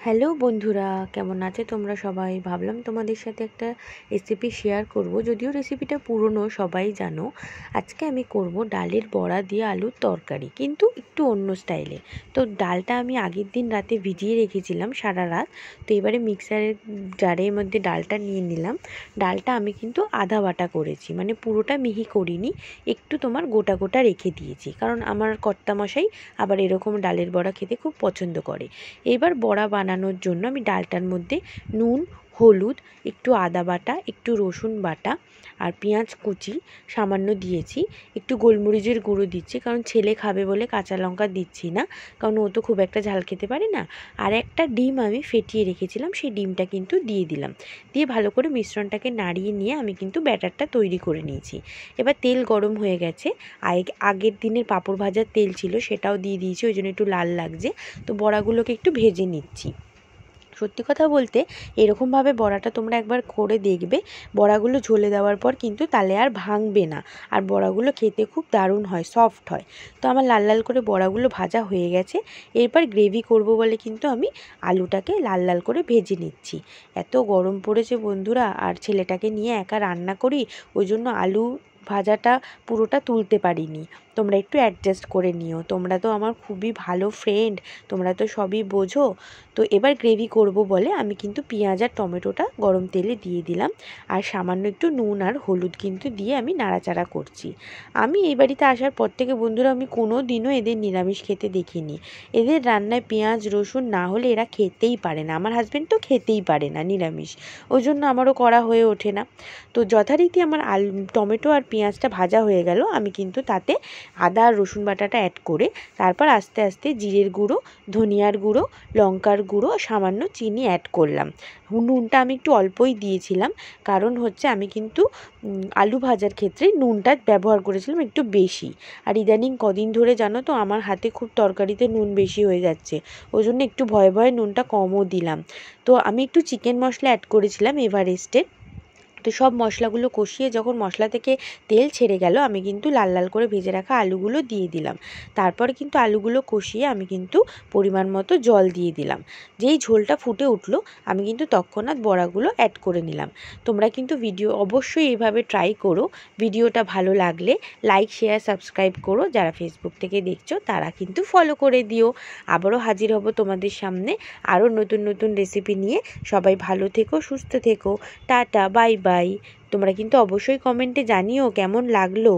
Hello বন্ধুরা, কেমন আছো তোমরা সবাই? ভাবলাম তোমাদের সাথে একটা রেসিপি শেয়ার করব। যদিও রেসিপিটা পুরনো, সবাই জানো। আজকে আমি করব ডালের বড়া দিয়ে আলুর তরকারি, কিন্তু একটু অন্য স্টাইলে। তো ডালটা আমি আগের দিন রাতে ভিজিয়ে রেখেছিলাম সারা রাত। তো এবারে মিক্সারের জারের মধ্যে ডালটা নিয়ে নিলাম। ডালটা আমি কিন্তু আধা বাটা করেছি, মানে পুরোটা মিহি করিনি, একটু তোমার গোটা গোটা রেখে দিয়েছি, কারণ আমার কর্তামশাই আবার এরকম ডালের বড়া খেতে খুব পছন্দ করে। এবার বড়া বানানোর জন্য আমি ডালটার মধ্যে নুন, হলুদ, একটু আদা বাটা, একটু রসুন বাটা আর পেঁয়াজ কুচি সামান্য দিয়েছি। একটু গোলমরিচের গুঁড়ো দিচ্ছি, কারণ ছেলে খাবে বলে কাঁচা লঙ্কা দিচ্ছি না, কারণ ও তো খুব একটা ঝাল খেতে পারে না। আর একটা ডিম আমি ফেটিয়ে রেখেছিলাম, সেই ডিমটা কিন্তু দিয়ে দিলাম। দিয়ে ভালো করে মিশ্রণটাকে নাড়িয়ে নিয়ে আমি কিন্তু ব্যাটারটা তৈরি করে নিয়েছি। এবার তেল গরম হয়ে গেছে। আগের দিনের পাঁপড় ভাজার তেল ছিল, সেটাও দিয়ে দিয়েছি, ওই জন্য একটু লাল লাগছে। তো বড়াগুলোকে একটু ভেজে নিচ্ছি। সত্যি কথা বলতে এরকমভাবে বড়াটা তোমরা একবার করে দেখবে। বড়াগুলো ঝোলে দেওয়ার পর কিন্তু তালে আর ভাঙবে না, আর বড়াগুলো খেতে খুব দারুণ হয়, সফট হয়। তো আমার লাল লাল করে বড়াগুলো ভাজা হয়ে গেছে। এরপর গ্রেভি করব বলে কিন্তু আমি আলুটাকে লাল লাল করে ভেজে নিচ্ছি। এত গরম পড়েছে বন্ধুরা, আর ছেলেটাকে নিয়ে একা রান্না করি, ওই জন্য আলু ভাজাটা পুরোটা তুলতে পারিনি। তোমরা একটু অ্যাডজাস্ট করে নিও, তোমরা তো আমার খুবই ভালো ফ্রেন্ড, তোমরা তো সবই বোঝো। তো এবার গ্রেভি করব বলে আমি কিন্তু পেঁয়াজ আর টমেটোটা গরম তেলে দিয়ে দিলাম, আর সামান্য একটু নুন আর হলুদ কিন্তু দিয়ে আমি নাড়াচাড়া করছি। আমি এই বাড়িতে আসার পর থেকে বন্ধুরা আমি কোনো দিনও এদের নিরামিষ খেতে দেখিনি। এদের রান্নায় পেঁয়াজ রসুন না হলে এরা খেতেই পারে না। আমার হাজব্যান্ড তো খেতেই পারে না নিরামিষ, ওই জন্য আমারও করা হয়ে ওঠে না। তো যথারীতি আমার টমেটো আর পেঁয়াজটা ভাজা হয়ে গেল। আমি কিন্তু তাতে আদা আর রসুন বাটাটা অ্যাড করে তারপর আস্তে আস্তে জিরের গুঁড়ো, ধনিয়ার গুঁড়ো, লঙ্কার গুঁড়ো, সামান্য চিনি অ্যাড করলাম। নুনটা আমি একটু অল্পই দিয়েছিলাম, কারণ হচ্ছে আমি কিন্তু আলু ভাজার ক্ষেত্রে নুনটা ব্যবহার করেছিলাম একটু বেশি। আর ইদানিং কদিন ধরে জানো তো আমার হাতে খুব তরকারিতে নুন বেশি হয়ে যাচ্ছে, ওই জন্য একটু ভয়ে ভয়ে নুনটা কমও দিলাম। তো আমি একটু চিকেন মশলা অ্যাড করেছিলাম এভারেস্টের। তো সব মশলাগুলো কষিয়ে যখন মশলা থেকে তেল ছেড়ে গেল, আমি কিন্তু লাল লাল করে ভেজে রাখা আলুগুলো দিয়ে দিলাম। তারপরে কিন্তু আলুগুলো কষিয়ে আমি কিন্তু পরিমাণ মতো জল দিয়ে দিলাম। যেই ঝোলটা ফুটে উঠলো, আমি কিন্তু তৎক্ষণাৎ বড়াগুলো অ্যাড করে নিলাম। তোমরা কিন্তু ভিডিও অবশ্যই এইভাবে ট্রাই করো। ভিডিওটা ভালো লাগলে লাইক, শেয়ার, সাবস্ক্রাইব করো। যারা ফেসবুক থেকে দেখছো তারা কিন্তু ফলো করে দিও। আবারও হাজির হব তোমাদের সামনে আরও নতুন নতুন রেসিপি নিয়ে। সবাই ভালো থেকো, সুস্থ থেকো। Tata, bye bye. তোমরা কিন্তু অবশ্যই কমেন্টে জানিও কেমন লাগলো।